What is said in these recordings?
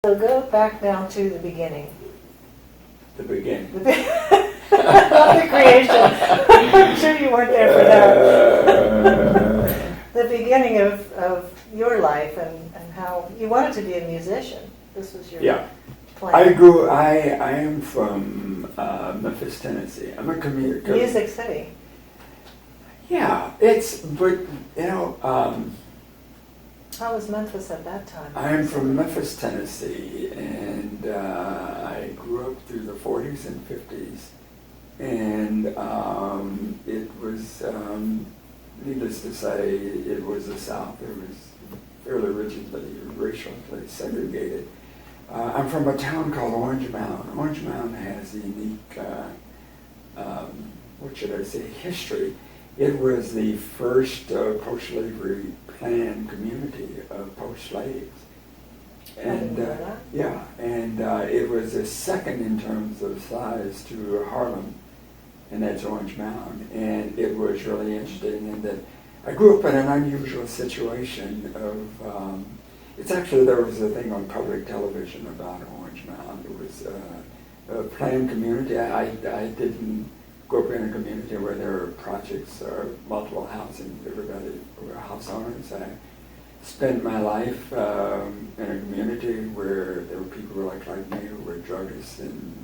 So go back now to the beginning. The beginning. Not the creation. I'm sure you weren't there for that. The beginning of your life and how you wanted to be a musician. This was your plan. I am from Memphis, Tennessee. I'm a commuter. Music City. Yeah, How was Memphis at that time? I am from Memphis, Tennessee, and I grew up through the 40s and 50s. And it was, needless to say, it was the South. It was fairly rigidly, racially segregated. I'm from a town called Orange Mound. Orange Mound has a unique, history. It was the first post-slavery planned community of post-slaves. And it was the second in terms of size to Harlem, and that's Orange Mound. And it was really interesting in that I grew up in an unusual situation of, there was a thing on public television about Orange Mound. It was a planned community. I didn't grew up in a community where there were projects or multiple housing. Everybody were house owners. I spent my life in a community where there were people who were like me, who were druggists and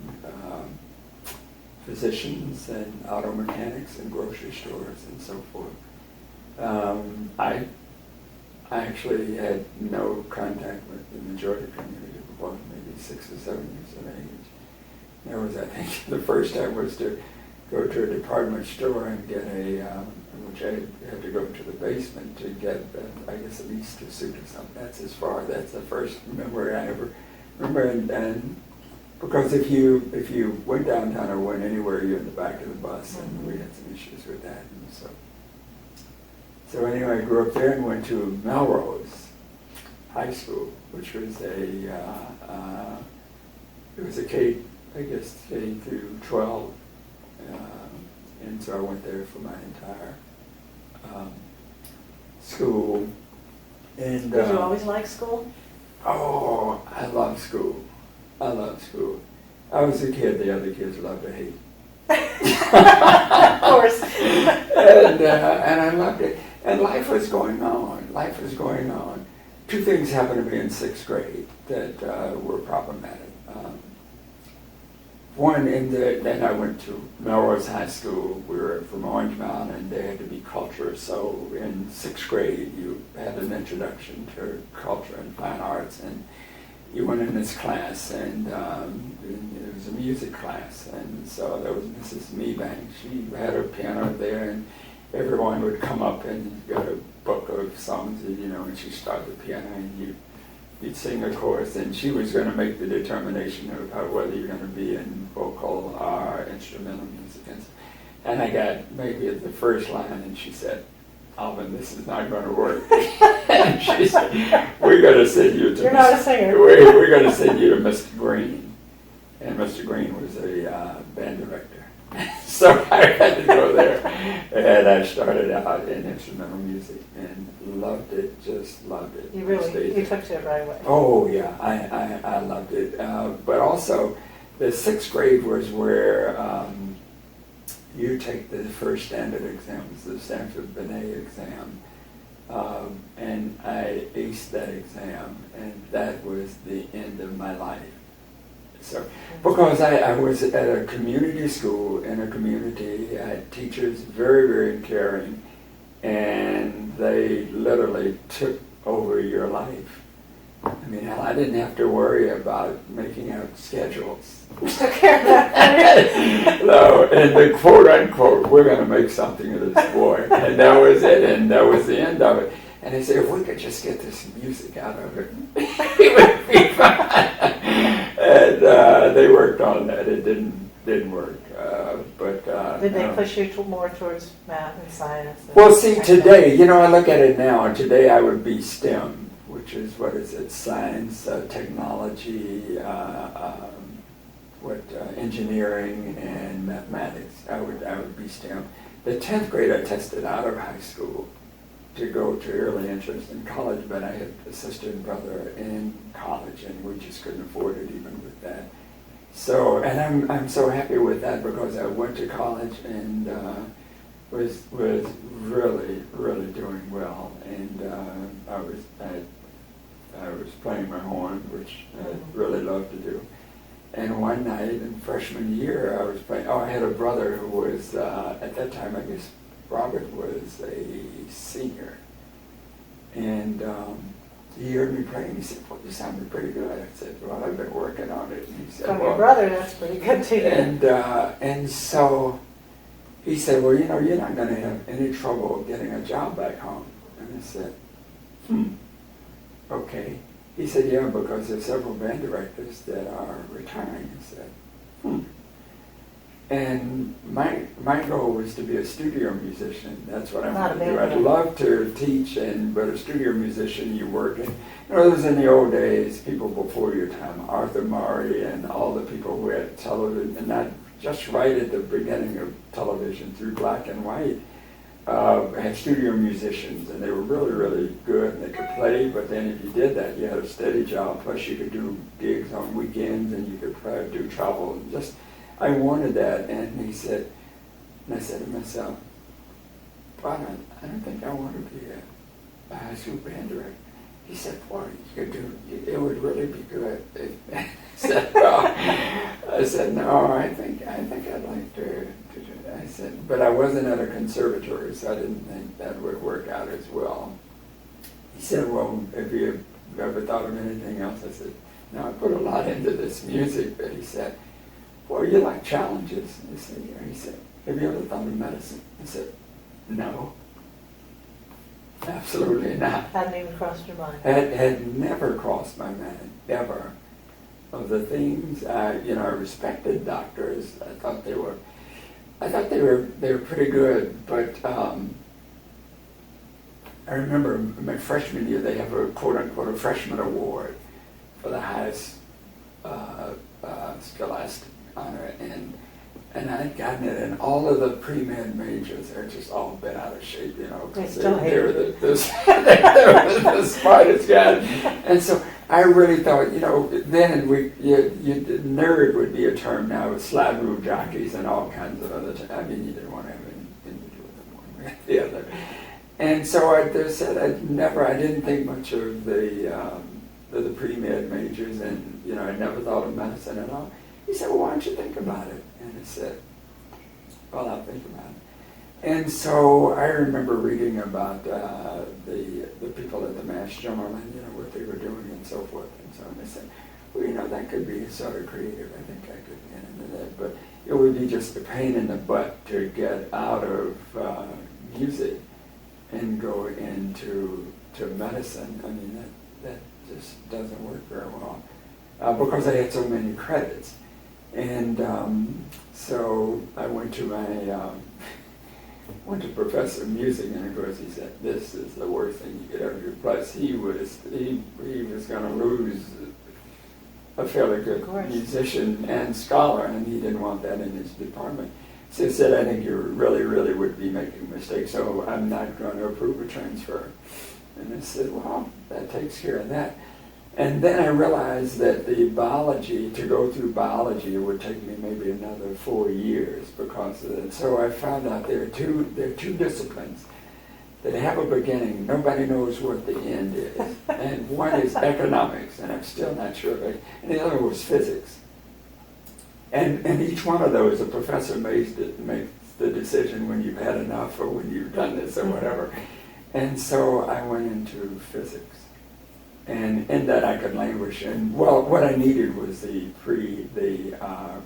physicians and auto mechanics and grocery stores and so forth. I actually had no contact with the majority of the community before maybe 6 or 7 years of age. There was, I think, the first time was to go to a department store and get which I had to go to the basement to get, at least a suit or something. That's the first memory I ever remember. And because if you went downtown or went anywhere, you're in the back of the bus, and we had some issues with that. And so anyway, I grew up there and went to Melrose High School, which was it was a K through 12. And so I went there for my entire school. And did you always like school? Oh, I love school. I was a kid the other kids loved to hate. Of course. and I loved it. And life was going on. Two things happened to me in 6th grade that were problematic. One, then I went to Melrose High School. We were from Orange Mound, and there had to be culture. So in 6th grade, you had an introduction to culture and fine arts, and you went in this class, and it was a music class. And so there was Mrs. Meebank. She had her piano there, and everyone would come up and got a book of songs, and she started the piano, and you'd sing a chorus, and she was going to make the determination of whether you're going to be in vocal or instrumental music. And I got maybe at the first line, and she said, "Alvin, this is not going to work." And she said, "We're going to send you to You're not a singer. We're going to send you to Mr. Green." And Mr. Green was a band director. So I had to go there, and I started out in instrumental music and loved it, just loved it. You took to it right away. Oh yeah, I loved it. But also, the 6th grade was where you take the first standard exams, the Stanford Binet exam, and I aced that exam, and that was the end of my life. So, because I was at a community school in a community, I had teachers very, very caring, and they literally took over your life. I mean, I didn't have to worry about making out schedules. Took care of that. No, and the quote unquote, "we're going to make something of this boy," and that was it, and that was the end of it. And they said, if we could just get this music out of it, it would be fine. And they worked on that. It didn't work. Did they push you more towards math and science? Well, see, today, I look at it now, and today I would be STEM, which is, science, technology, engineering, and mathematics. I would be STEM. The 10th grade I tested out of high school. to go to early entrance in college, but I had a sister and brother in college, and we just couldn't afford it even with that. So, and I'm so happy with that because I went to college and was really doing well, and I was playing my horn, which I really loved to do. And one night in freshman year, I was playing. Oh, I had a brother who was at that time, I guess Robert was a senior, and he heard me playing. He said, "Well, you sounded pretty good." I said, "Well, I've been working on it." And he said, From well, your brother, that's pretty good too. And so he said, "Well, you know, you're not going to have any trouble getting a job back home." And I said, "Okay." He said, "Yeah, because there's several band directors that are retiring." I said, And my goal was to be a studio musician. That's what I wanted to do. I'd love to teach, but a studio musician, you work in, it was in the old days, people before your time, Arthur Murray and all the people who had television, and not just right at the beginning of television through black and white, had studio musicians, and they were really good, and they could play, but then if you did that, you had a steady job, plus you could do gigs on weekends, and you could do travel, and just, I wanted that. And he said, and I said to myself, "Well, I don't think I want to be a high school band director." He said, "Boy, you could do, it would really be good." I said, "No, I think I'd like to do that." I said, but I wasn't at a conservatory, so I didn't think that would work out as well. He said, "Well, have you ever thought of anything else?" I said, "No, I put a lot into this music." But he said, "Well, you like challenges." I said, "Yeah." He said, "Have you ever thought of medicine?" I said, "No, absolutely not." Hadn't even crossed your mind. Had never crossed my mind, ever. Of the things, I respected doctors. I thought they were pretty good. But I remember my freshman year, they have a quote unquote a freshman award for the highest scholastic honor, and I'd gotten it, and all of the pre-med majors are just all been out of shape, because they were the smartest guys. And so I really thought, then nerd would be a term now with slab rule jockeys and all kinds of other you didn't want to have anything to do with them one way or the other. And so I said I didn't think much of the pre-med majors, and I never thought of medicine at all. He said, "Well, why don't you think about it?" And I said, "Well, I'll think about it." And so I remember reading about the people at the Mass General and what they were doing and so forth and so on. I said, "Well, that could be sort of creative. I think I could get into that, but it would be just a pain in the butt to get out of music and go into medicine. I mean, that just doesn't work very well because I had so many credits." And so I went to professor of music, and of course he said, "This is the worst thing you could ever do." Plus he was going to lose a fairly good musician and scholar, and he didn't want that in his department. So he said, "I think you really would be making mistakes, so I'm not going to approve a transfer." And I said, "Well, that takes care of that." And then I realized that to go through biology, it would take me maybe another 4 years because of it. So I found out there are two disciplines that have a beginning. Nobody knows what the end is. And one is economics, and I'm still not sure of it. And the other was physics. And each one of those, a professor makes the decision when you've had enough or when you've done this or whatever. And so I went into physics. And in that I could languish. And well, what I needed was the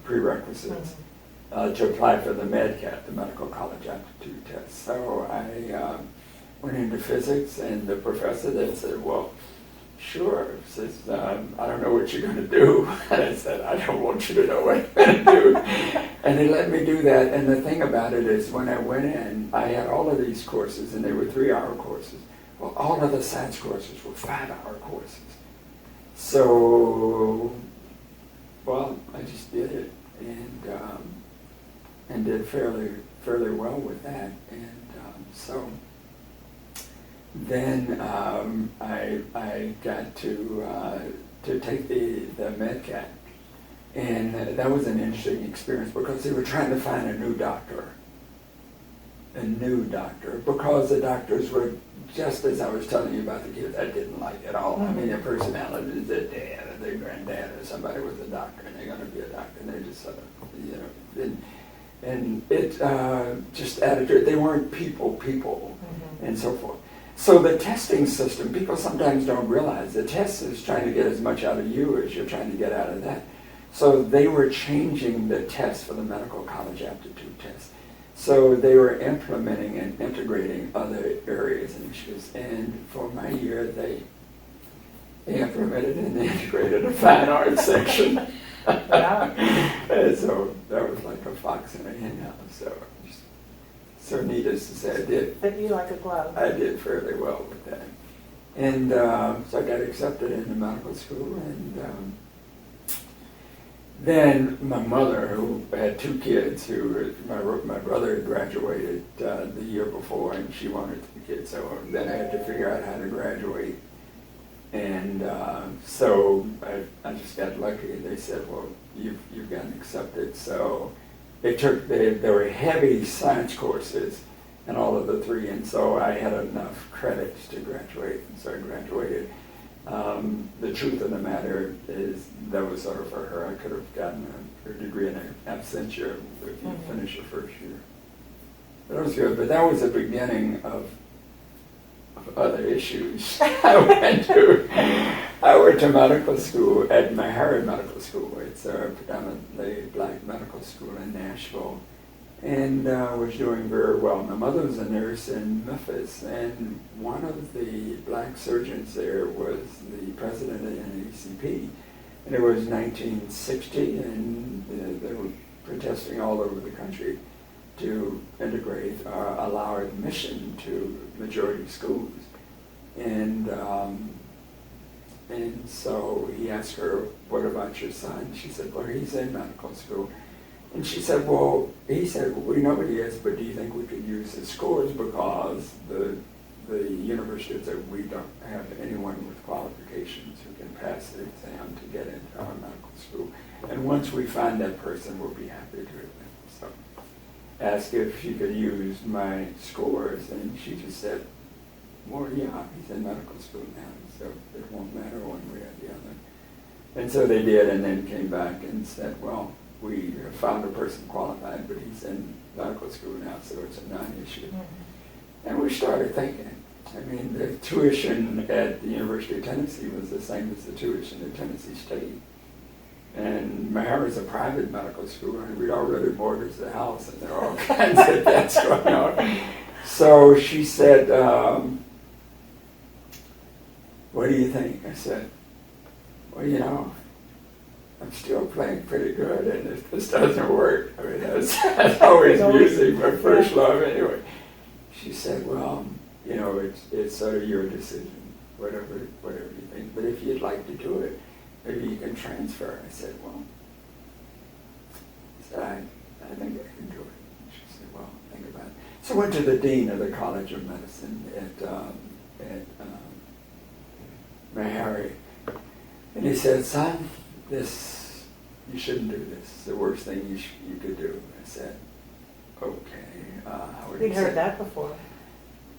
prerequisites to apply for the MedCat, the Medical College Aptitude Test. So I went into physics, and the professor then said, "Well, sure." Says, "I don't know what you're going to do." And I said, "I don't want you to know what I'm going to do." And he let me do that. And the thing about it is, when I went in, I had all of these courses, and they were 3-hour courses. Well, all of the science courses were 5-hour courses. So, well, I just did it, and did fairly well with that. And so then I got to take the MedCat, and that was an interesting experience because they were trying to find a new doctor, because the doctors were, just as I was telling you about the kids, I didn't like at all. I mean, their personalities, their dad or their granddad or somebody was a doctor, and they're going to be a doctor, and they just sort of, and it just attitude. They weren't people, and so forth. So the testing system, people sometimes don't realize the test is trying to get as much out of you as you're trying to get out of that. So they were changing the test for the medical college aptitude test. So they were implementing and integrating other areas and issues. And for my year, they implemented and integrated a fine arts section. And so that was like a fox in a hen house. So needless to say, I did. Fit you like a glove. I did fairly well with that. And so I got accepted into medical school, and then my mother, who had two kids, my brother had graduated the year before, and she wanted two kids, so then I had to figure out how to graduate. And so I just got lucky. They said, well, you've gotten accepted. So there were heavy science courses in all of the three, and so I had enough credits to graduate, and so I graduated. The truth of the matter is that was sort of for her. I could have gotten a degree in absentia if you finish your first year. But that was good. But that was the beginning of other issues. I went to medical school at Meharry Medical School. It's a predominantly black medical school in Nashville, and was doing very well. My mother was a nurse in Memphis, and one of the black surgeons there was the president of the NAACP. And it was 1960, and they were protesting all over the country to integrate, allow admission to majority schools. And so he asked her, what about your son? She said, well, he's in medical school. And she said, well, he said, well, we know what he is, but do you think we could use his scores, because the university said we don't have anyone with qualifications who can pass the exam to get into our medical school. And once we find that person, we'll be happy to do it. So asked if she could use my scores, and she just said, well, yeah, he's in medical school now, so it won't matter one way or the other. And so they did, and then came back and said, well, we have found a person qualified, but he's in medical school now, so it's a non-issue. Mm-hmm. And we started thinking. I mean, the tuition at the University of Tennessee was the same as the tuition at Tennessee State. And Meharry is a private medical school, and we'd already mortgaged the house, and there were all kinds of debts going on. So she said, what do you think? I said, well, you know, I'm still playing pretty good, and if this doesn't work, I mean, that's always music, my first love anyway. She said, well, you know, it's sort of your decision, whatever you think. But if you'd like to do it, maybe you can transfer. I said, well, I think I can do it. She said, well, think about it. So I went to the dean of the College of Medicine at Meharry, and he said, son, you shouldn't do this. It's the worst thing you could do. I said, okay. We'd heard that before.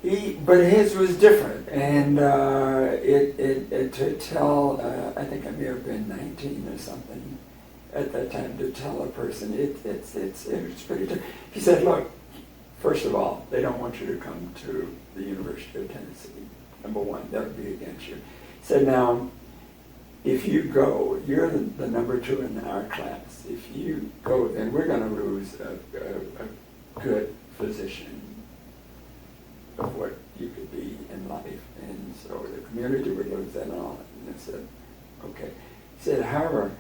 But his was different, and to tell, I think I may have been 19 or something at that time, to tell a person, it's pretty different. He said, look, first of all, they don't want you to come to the University of Tennessee. Number one, that would be against you. He said, now, if you go, you're the number 2 in our class. If you go, then we're going to lose a good physician of what you could be in life. And so the community would lose that on. And I said, okay. He said, however,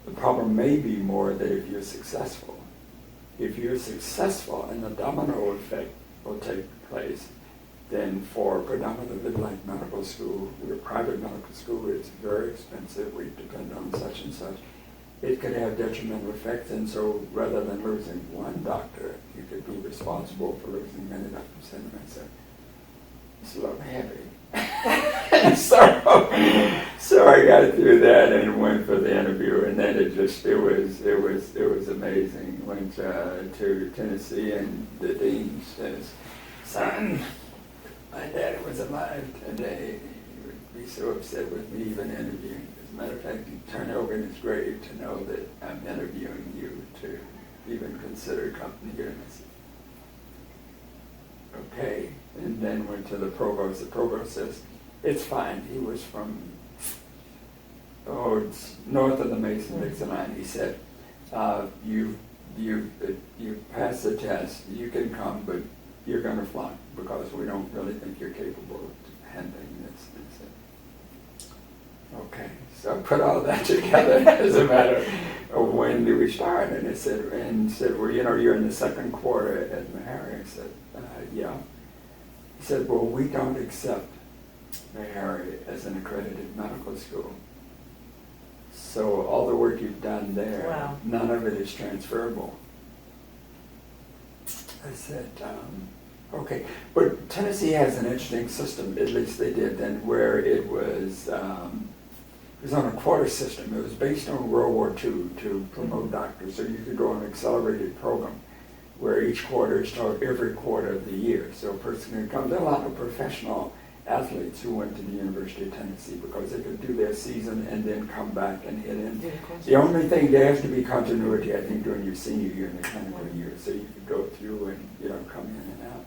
the problem may be more that if you're successful and the domino effect will take place, then for predominantly black medical school, the private medical school, it's very expensive. We depend on such and such. It could have detrimental effects, and so rather than losing one doctor, you could be responsible for losing many doctors. And I said, it's a little heavy. so I got through that and went for the interview, and then it was amazing. Went to Tennessee, and the dean says, "Son, my daddy was alive today. He would be so upset with me even interviewing. As a matter of fact, he turned over in his grave to know that I'm interviewing you to even consider company here." And I said, "Okay." And then went to the provost. The provost says, "It's fine." He was from, it's north of the Mason-Dixon line. He said, you passed the test. You can come, but you're going to flunk because we don't really think you're capable of handling this." And I said, "Okay." So I put all that together as a matter of when do we start. And it said, "Well, you're in the second quarter at Meharry." I said, "Yeah." He said, "Well, we don't accept Meharry as an accredited medical school. So all the work you've done there, Wow. none of it is transferable." I said, "Okay." But Tennessee has an interesting system, at least they did then, where it was on a quarter system. It was based on World War II to promote doctors, so you could go on an accelerated program where each quarter is taught every quarter of the year. So a person can come. There are a lot of professional athletes who went to the University of Tennessee because they could do their season and then come back and hit in. The only thing, there has to be continuity, I think, during your senior year and the clinical year, so you could go through and, come in and out.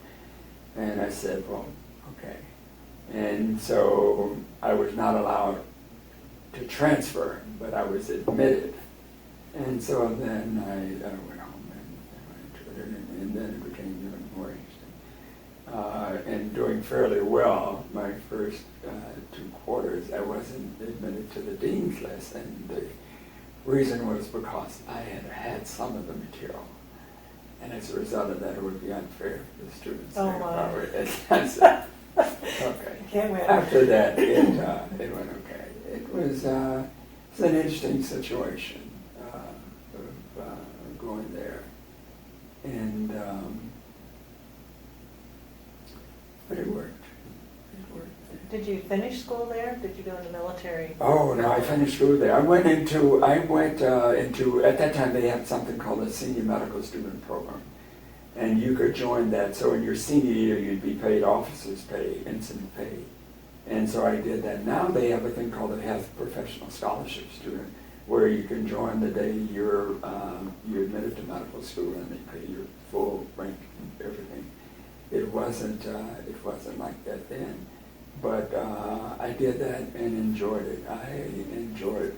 And I said, "Well, okay." And so I was not allowed to transfer, but I was admitted. And so then I went home and then it became even more interesting. And doing fairly well my first 2 quarters, I wasn't admitted to the dean's list, and the reason was because I had some of the material, and as a result of that, it would be unfair for the students. Oh, my. I said, okay. Can't wait. After that, it went okay. It was it's an interesting situation of going there. And but it worked. It worked. Did you finish school there? Did you go in the military? Oh no, I finished school there. I went into at that time they had something called a senior medical student program, and you could join that. So in your senior year, you'd be paid officers' pay, ensign pay, and so I did that. Now they have a thing called a health professional scholarship student, where you can join the day you're admitted to medical school, and they pay your full rank and everything. It wasn't like that then, but I did that and enjoyed it. I enjoyed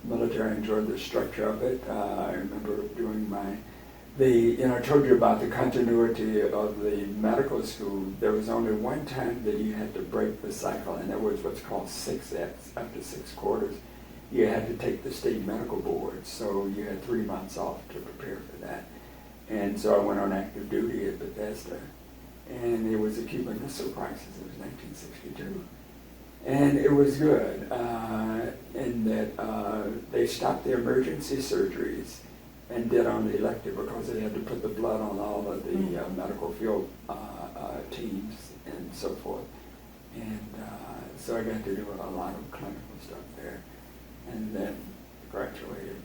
military. I enjoyed the structure of it. I remember doing I told you about the continuity of the medical school. There was only one time that you had to break the cycle, and that was what's called 6X. After 6 quarters, you had to take the state medical board, so you had 3 months off to prepare for that. And so I went on active duty at Bethesda, and it was a Cuban Missile Crisis. It was 1962. And it was good in that they stopped the emergency surgeries and did only elective because they had to put the blood on all of the medical field teams and so forth. And so I got to do a lot of clinical stuff there. And then graduated.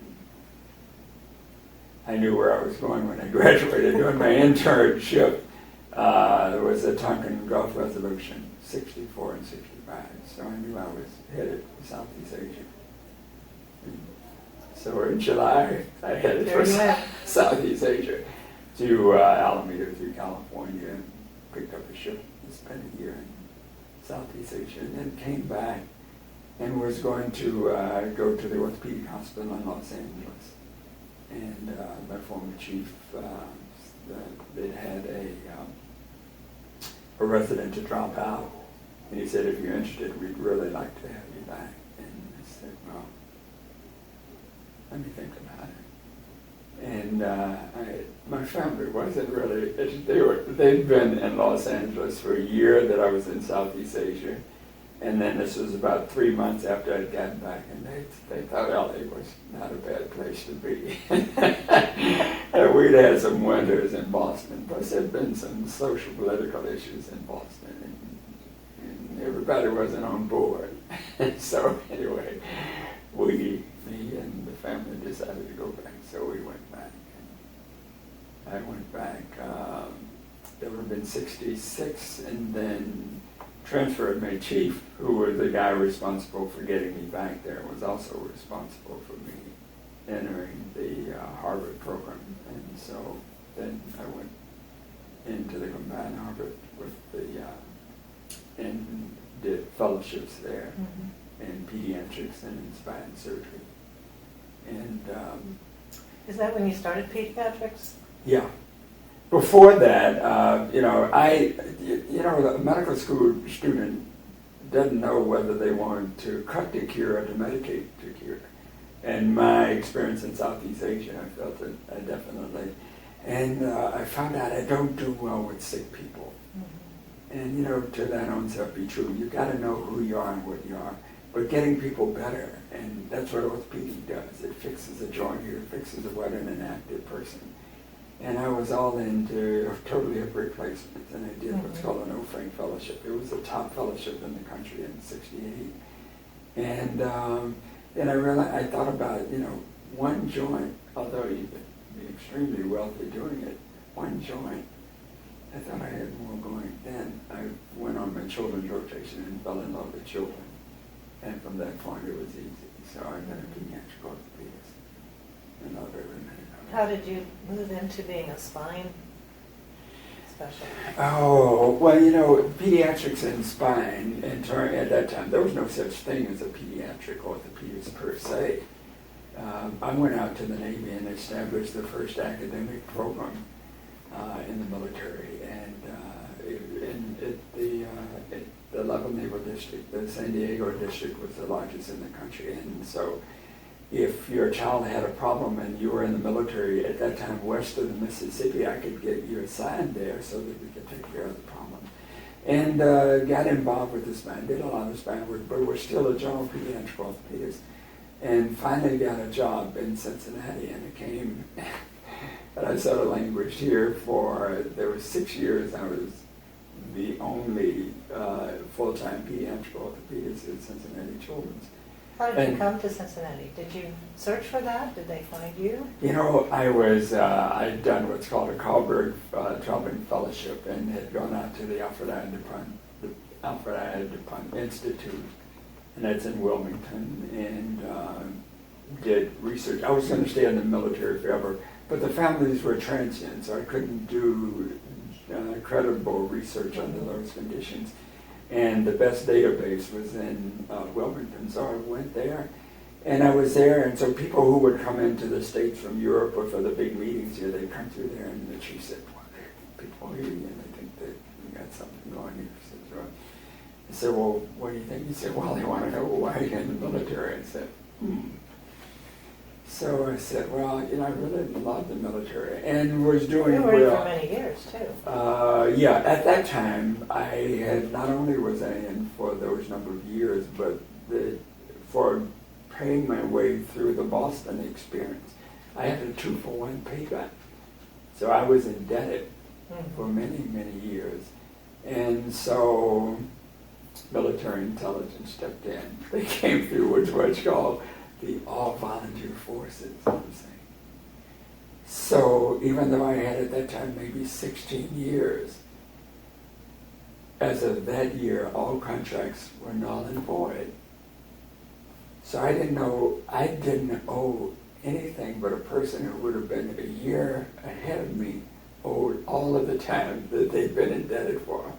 I knew where I was going when I graduated. Doing my internship, there was a Tonkin Gulf Resolution, 64 and 65. So I knew I was headed for Southeast Asia. And so in July, I headed for Southeast Asia to Alameda through California, and picked up a ship and spent a year in Southeast Asia, and then came back and was going to go to the orthopedic hospital in Los Angeles. And my former chief, they had a resident to drop out. And he said, "If you're interested, we'd really like to have you back." And I said, "Well, let me think about it." And my family wasn't really interested. They'd been in Los Angeles for a year that I was in Southeast Asia. And then this was about 3 months after I'd gotten back, and they thought LA was not a bad place to be. And we'd had some winters in Boston, plus there'd been some social political issues in Boston, and everybody wasn't on board. And so anyway, me and the family decided to go back, so we went back. And I went back, it would have been 66, and then transferred my chief, who was the guy responsible for getting me back there, was also responsible for me entering the Harvard program. And so then I went into the combined Harvard with and did fellowships there in pediatrics and in spine surgery. And is that when you started pediatrics? yeah. Before that, a medical school student doesn't know whether they want to cut to cure or to medicate to cure. And my experience in Southeast Asia, I felt it definitely. And I found out I don't do well with sick people. And, to that own self be true. You got to know who you are and what you are. But getting people better, and that's what orthopedic does. It fixes a joint here, it fixes a wet and inactive person. And I was all into total hip replacements, and I did what's called an O-Frank fellowship. It was the top fellowship in the country in '68. And then I realized, I thought about, one joint, although you could be extremely wealthy doing it, one joint, I thought I had more going. Then I went on my children's rotation and fell in love with children. And from that point, it was easy. So I got a pediatric orthopedist and loved every minute. How did you move into being a spine specialist? Oh, well, pediatrics and spine, and at that time, there was no such thing as a pediatric orthopedist per se. I went out to the Navy and established the first academic program in the military, and the 11th Naval District, the San Diego District was the largest in the country, and so if your child had a problem and you were in the military at that time west of the Mississippi, I could get you assigned there so that we could take care of the problem. And got involved with the spine, did a lot of spine work, but was still a general pediatric orthopedist. And finally got a job in Cincinnati, and it came, and I sort of languished here there was 6 years. I was the only full-time pediatric orthopedist at Cincinnati Children's. How did you come to Cincinnati? Did you search for that? Did they find you? I'd done what's called a Carlberg Traveling Fellowship and had gone out to the Alfred I. DuPont Institute, and that's in Wilmington, and did research. I was going to stay in the military forever, but the families were transient, so I couldn't do credible research under those conditions. And the best database was in Wilmington, so I went there. And I was there, and so people who would come into the States from Europe or for the big meetings here, they'd come through there, and the chief said, well, there are people here, and they think that we got something going here. I said, well, what do you think? He said, well, they want to know why you're in the military. I said, So I said, well, I really loved the military and was doing well. You were in for many years, too. Yeah, at that time, I had, not only was I in for those number of years, but for paying my way through the Boston experience, I had a 2-for-1 payback. So I was indebted for many, many years. And so military intelligence stepped in. They came through with what's called the all-volunteer forces, I'm saying. So even though I had at that time maybe 16 years, as of that year, all contracts were null and void. So I didn't owe anything, but a person who would have been a year ahead of me owed all of the time that they'd been indebted for.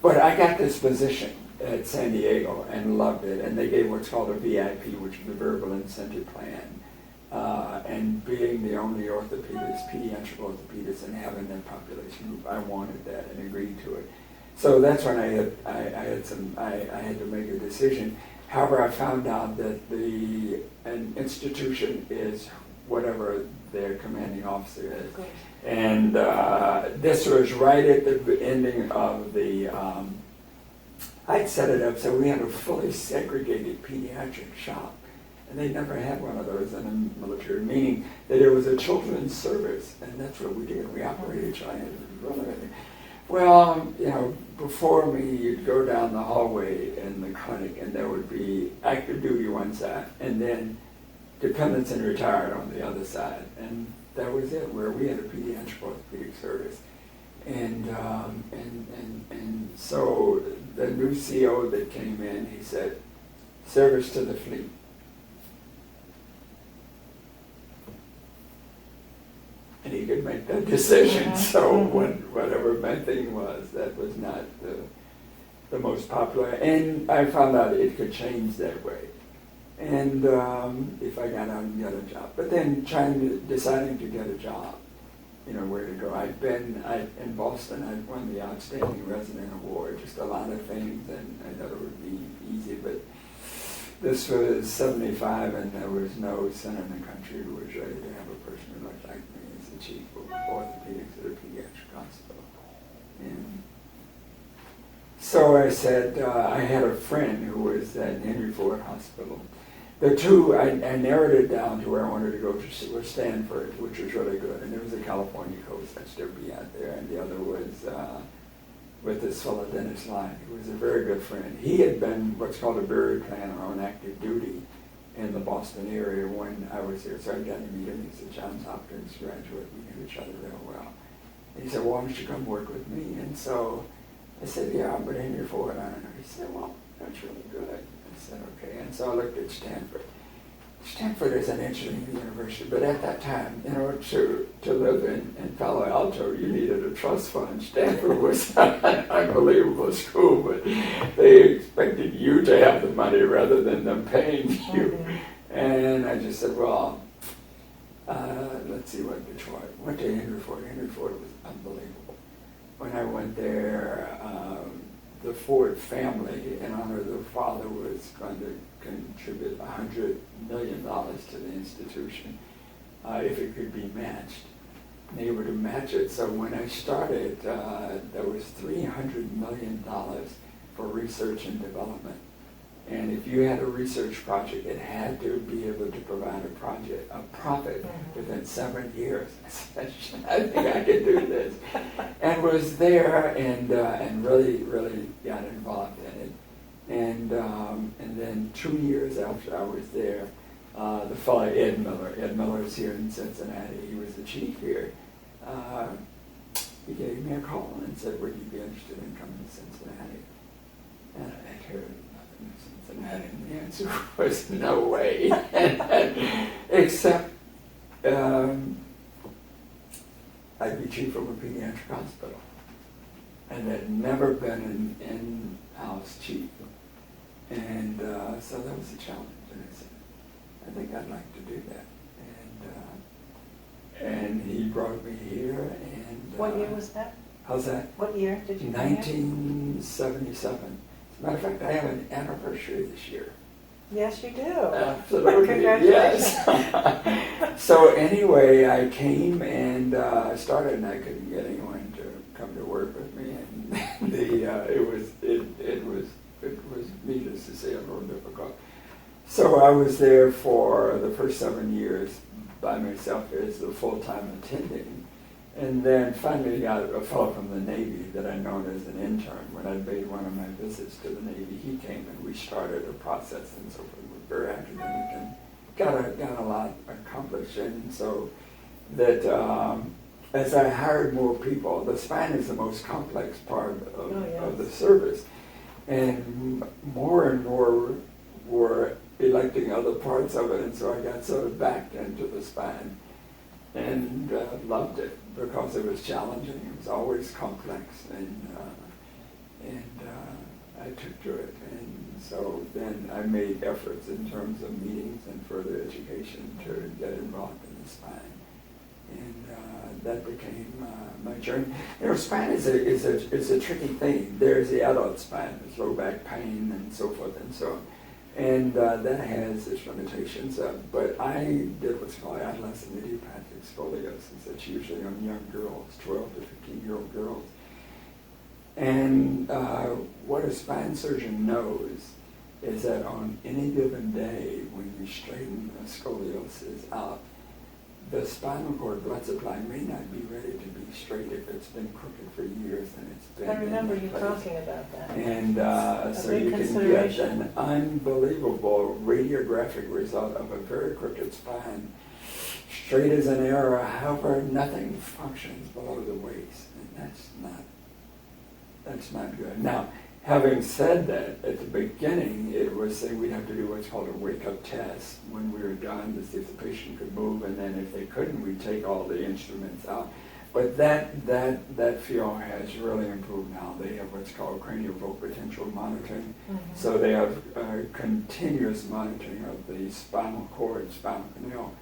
But I got this position at San Diego and loved it, and they gave what's called a VIP, which is a variable incentive plan. And being the only pediatric orthopedist, and having that population group, I wanted that and agreed to it. So that's when I had to make a decision. However, I found out that an institution is whatever their commanding officer is. And this was right at the ending of the, I'd set it up so we had a fully segregated pediatric shop. And they never had one of those in the military, meaning that it was a children's service. And that's what we did. We operated giant. Well, before me, you'd go down the hallway in the clinic, and there would be active duty one side, and then dependents and retired on the other side. And that was it, where we had a pediatric orthopedic service. And so the new CO that came in, he said, service to the fleet. And he could make that decision. So whatever my thing was, that was not the most popular. And I found out it could change that way. And if I got out and got a job. But then deciding to get a job, where to go. In Boston, I won the Outstanding Resident Award, just a lot of things, and I thought it would be easy, but this was 75, and there was no center in the country who was ready to have a person who looked like me as the chief of orthopedics at a pediatric hospital. And so I said, I had a friend who was at Henry Ford Hospital. The two, I narrowed it down to where I wanted to go to was Stanford, which was really good. And there was a California coast, I'd still be out there. And the other was with this fellow, Dennis Lyon, who was a very good friend. He had been what's called a buried planner on active duty in the Boston area when I was there. So I got to meet him. He's a Johns Hopkins graduate. We knew each other real well. And he said, well, why don't you come work with me? And so I said, yeah, but Henry Ford, I don't know. He said, well, that's really good. I said, okay. And so I looked at Stanford. Stanford is an interesting university, but at that time, in order to live in Palo Alto, you needed a trust fund. Stanford was an unbelievable school, but they expected you to have the money rather than them paying you. Mm-hmm. And I just said, well, let's see what Detroit. Went to Henry Ford. Henry Ford was unbelievable. When I went there, the Ford family, in honor of their father, was going to contribute $100 million to the institution if it could be matched. And they were to match it. So when I started, there was $300 million for research and development. And if you had a research project, it had to be able to provide a profit within 7 years. I said, I think I could do this. And was there and really got involved in it. And then 2 years after I was there, the fellow Ed Miller is here in Cincinnati. He was the chief here. He gave me a call and said, would you be interested in coming to Cincinnati? And I heard nothing to Cincinnati, and the answer was no way. Except I'd be chief of a pediatric hospital. And I'd never been an in-house chief. And so that was a challenge. And I said, I think I'd like to do that. And he brought me here. And what year was that? How's that? What year did you come here? 1977. As a matter of fact, I have an anniversary this year. Yes, you do. Absolutely. Congratulations. Yes. So anyway, I came and started, and I couldn't get anyone to come to work with me, and it was needless to say a little difficult. So I was there for the first 7 years by myself as the full-time attending. And then finally got a fellow from the Navy that I'd known as an intern. When I made one of my visits to the Navy, he came and we started a process and so forth. We were very academic and got a lot accomplished. And so that as I hired more people, the spine is the most complex part of the service. And more were electing other parts of it. And so I got sort of backed into the spine. And loved it because it was challenging. It was always complex, and I took to it. And so then I made efforts in terms of meetings and further education to get involved in the spine, and that became my journey. Spine is a tricky thing. There's the adult spine, with low back pain and so forth and so on. And that has its limitations, but I did what's called adolescent idiopathic scoliosis. That's usually on young girls, 12 to 15-year-old girls. And what a spine surgeon knows is that on any given day when you straighten the scoliosis out, the spinal cord blood supply may not be ready to be straight if it's been crooked for years and it's been. I remember in you place. talking about that. And so big you can get consideration. an unbelievable radiographic result of a very crooked spine, straight as an arrow. However, nothing functions below the waist, and that's not good. Now, having said that, at the beginning, it was saying we'd have to do what's called a wake-up test when we were done to see if the patient could move, and then if they couldn't, we'd take all the instruments out. But that field has really improved now. They have what's called craniovoc potential monitoring. Mm-hmm. So they have continuous monitoring of the spinal cord, spinal canal,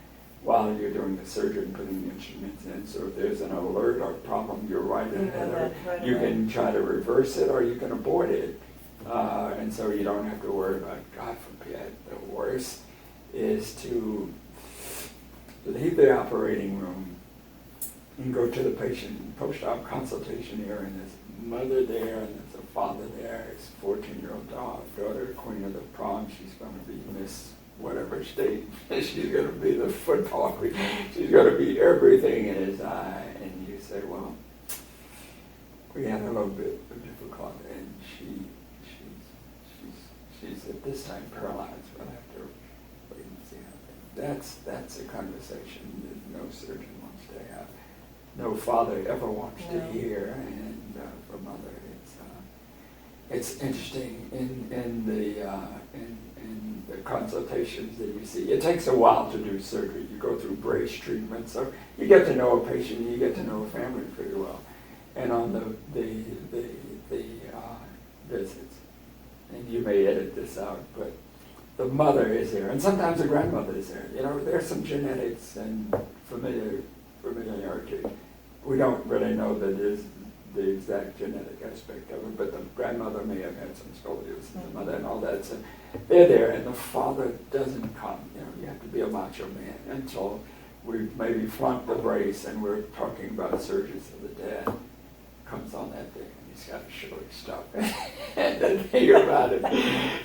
while you're doing the surgery and putting the instruments in. So if there's an alert or problem, you're right ahead of it. You can try to reverse it or you can abort it. And so you don't have to worry about, God forbid, the worst is to leave the operating room and go to the patient post-op consultation here, and there's a mother there, and there's a father there, his 14-year-old daughter, queen of the prom. She's going to be Miss whatever state. She's going to be the football queen. She's going to be everything in his eye. And you say, well, we had a little bit of difficulty, and she's at this time paralyzed. We'll have to wait and see how things. That's a conversation that no surgeon wants to have. No father ever wants to hear, and for mother, it's interesting in the consultations that you see. It takes a while to do surgery. You go through brace treatment, so you get to know a patient, and you get to know a family pretty well. And on the visits, and you may edit this out, but the mother is there, and sometimes the grandmother is there. You know, there's some genetics and familiarity. We don't really know that is the exact genetic aspect of it, but the grandmother may have had some scoliosis, and the mother and all that. So they're there, and the father doesn't come. You know, you have to be a macho man until we maybe flunk the brace, and we're talking about surgery. So the dad comes on that day, and he's got to show his stuff. And the thing about it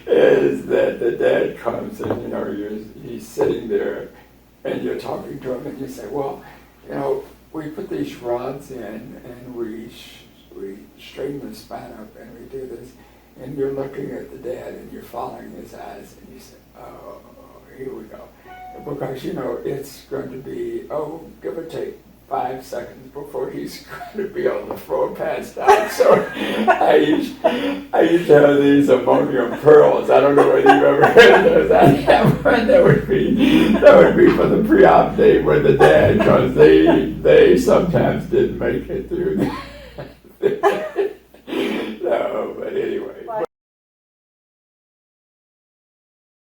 is that the dad comes, and you know, he's sitting there, and you're talking to him, and you say, well, you know, we put these rods in, and we straighten the spine up, and we do this, and you're looking at the dad, and you're following his eyes, and you say, oh, here we go. Because, you know, it's going to be, give or take 5 seconds before he's going to be on the floor passed out. So I used to have these ammonium pearls. I don't know whether you've ever heard of those. I have one that would be for the pre-op day with the dad, because they sometimes didn't make it through.